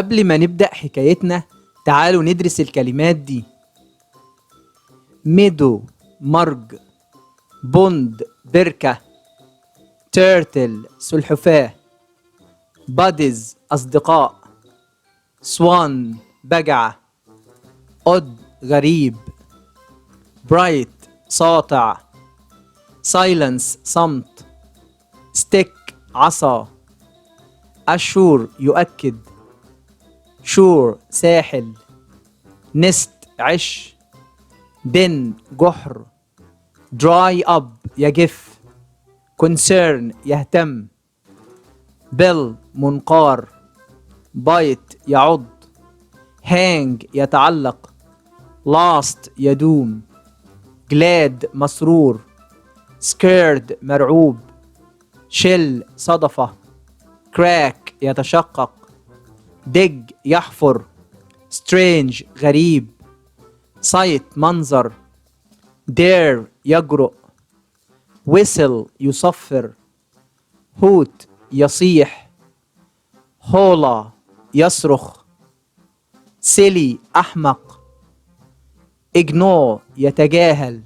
قبل ما نبدأ حكايتنا تعالوا ندرس الكلمات دي. ميدو مرج، بوند بركة، تيرتل سلحفاة، باديز أصدقاء، سوان بجعة، أود غريب، برايت ساطع، سايلنس صمت، ستيك عصا، أشور يؤكد، شور ساحل، نست عش، دن جحر، دراي أب يجف، كونسيرن يهتم، بيل منقار، بايت يعض، هانج يتعلق، لاست يدوم، جلاد مسرور، سكيرد مرعوب، شل صدفة، كراك يتشقق، دج يحفر، سترينج غريب، سايت منظر، دير يجرؤ، ويسل يصفر، هوت يصيح، هولا يصرخ، سيلي أحمق، إجنو يتجاهل.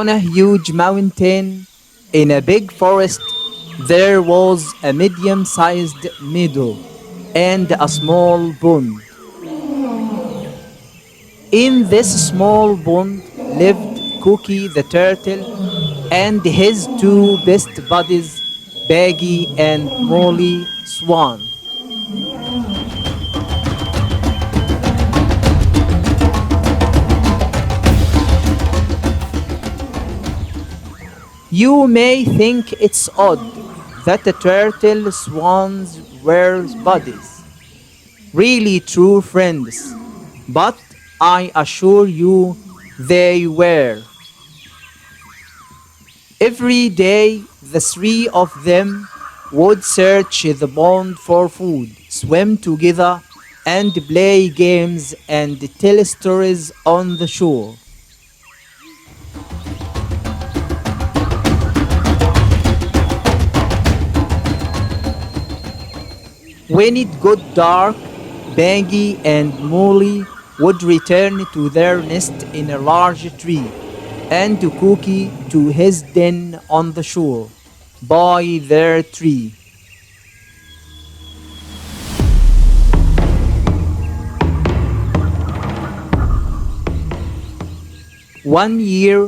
On a huge mountain in a big forest there was a medium-sized meadow and a small pond. In this small pond lived Cookie the turtle and his two best buddies, Baggy and Molly Swan. You may think it's odd that the turtle swans were buddies, really true friends, but I assure you they were. Every day the three of them would search the pond for food, swim together, and play games and tell stories on the shore. When it got dark, Baggy and Molly would return to their nest in a large tree, and Cookie to his den on the shore by their tree. One year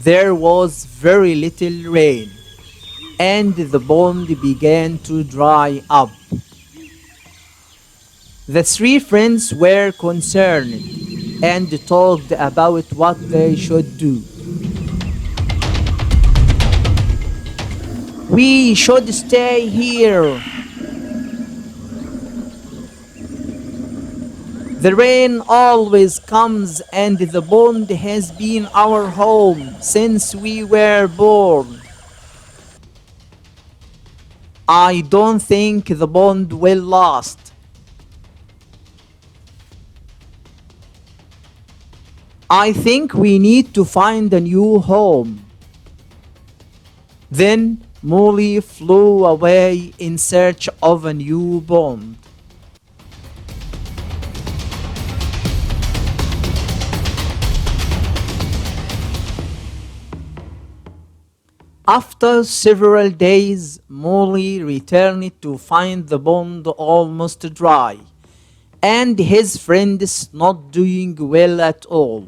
there was very little rain, and the pond began to dry up. The three friends were concerned and talked about what they should do. We should stay here. The rain always comes and the pond has been our home since we were born. I don't think the pond will last. I think we need to find a new home. Then Molly flew away in search of a new pond. After several days, Molly returned to find the pond almost dry, and his friends not doing well at all.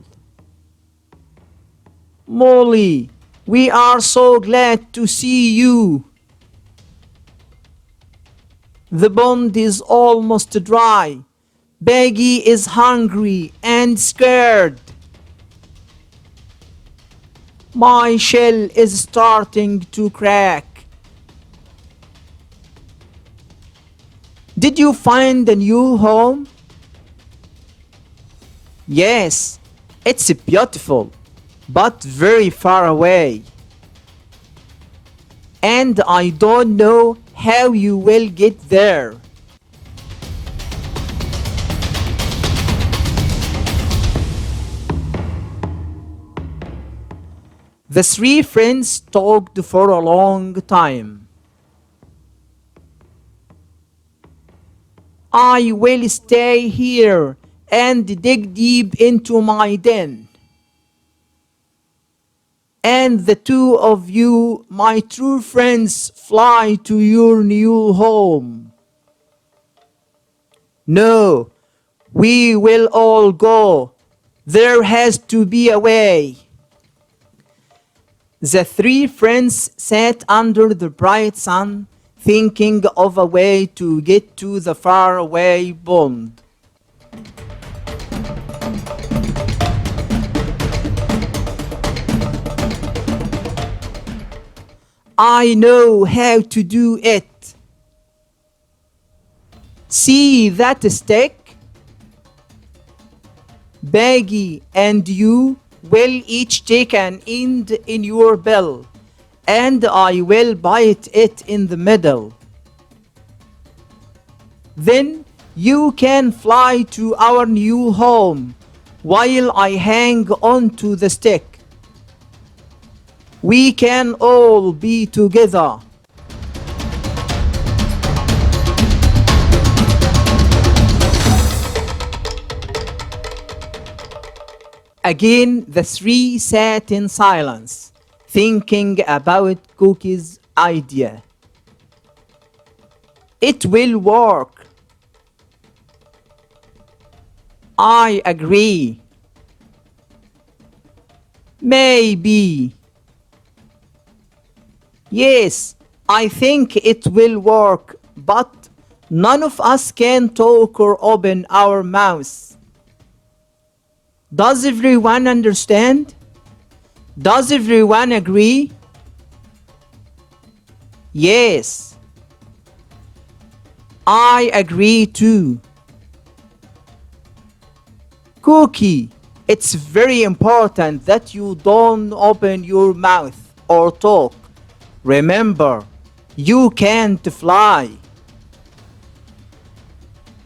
Molly, we are so glad to see you. The pond is almost dry. Baggy is hungry and scared. My shell is starting to crack. Did you find a new home? Yes, it's beautiful, but very far away. And I don't know how you will get there. The three friends talked for a long time. I will stay here and dig deep into my den. And the two of you, my true friends, fly to your new home. No, we will all go. There has to be a way. The three friends sat under the bright sun, thinking of a way to get to the faraway pond. I know how to do it. See that stick? Baggy and you will each take an end in your bill, and I will bite it in the middle. Then you can fly to our new home while I hang on to the stick. We can all be together. Again, the three sat in silence, thinking about Cookie's idea. It will work. I agree. Maybe. Yes, I think it will work, but none of us can talk or open our mouths. Does everyone understand? Does everyone agree? Yes. I agree too. Cookie, it's very important that you don't open your mouth or talk. Remember, you can't fly.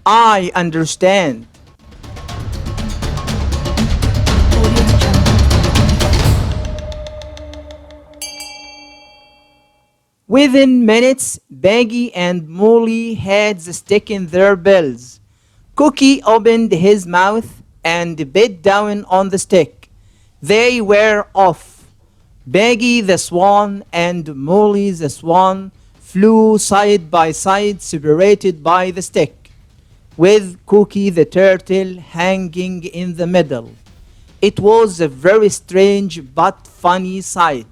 I understand. Within minutes, Baggy and Molly had the stick in their bills. Cookie opened his mouth and bit down on the stick. They were off. Baggy the swan and Molly the swan flew side by side, separated by the stick, with Cookie the turtle hanging in the middle. It was a very strange but funny sight.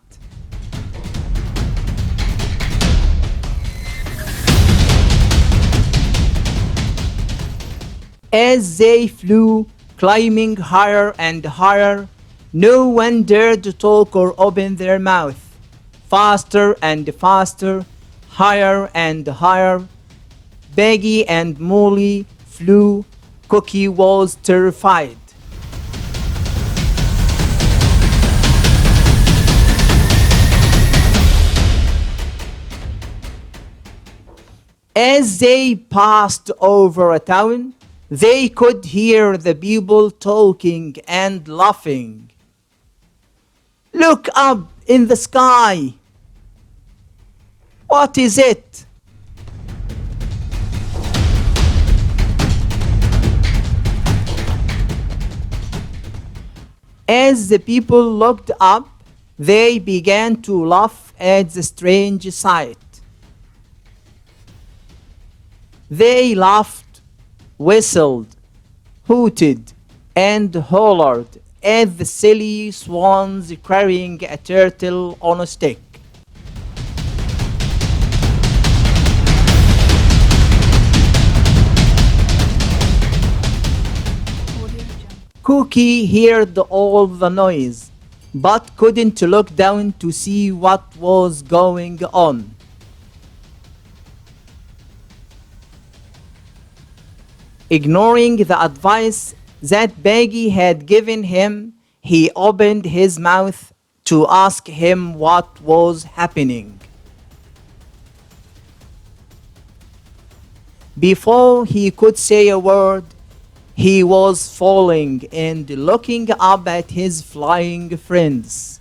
As they flew, climbing higher and higher, no one dared to talk or open their mouth. Faster and faster, higher and higher, Baggy and Molly flew. Cookie was terrified. As they passed over a town, they could hear the people talking and laughing. Look up in the sky. What is it? As the people looked up, they began to laugh at the strange sight. They laughed, whistled, hooted, and hollered at the silly swans carrying a turtle on a stick. Cookie heard all the noise, but couldn't look down to see what was going on. Ignoring the advice that Baggy had given him, he opened his mouth to ask him what was happening. Before he could say a word, he was falling and looking up at his flying friends.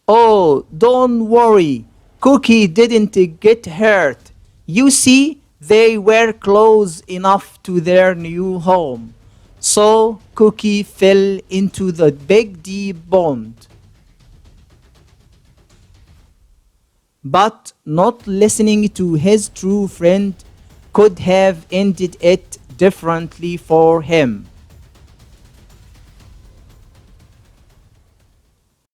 Oh, don't worry. Cookie didn't get hurt. You see, they were close enough to their new home. So Cookie fell into the big deep pond. But not listening to his true friend could have ended it differently for him.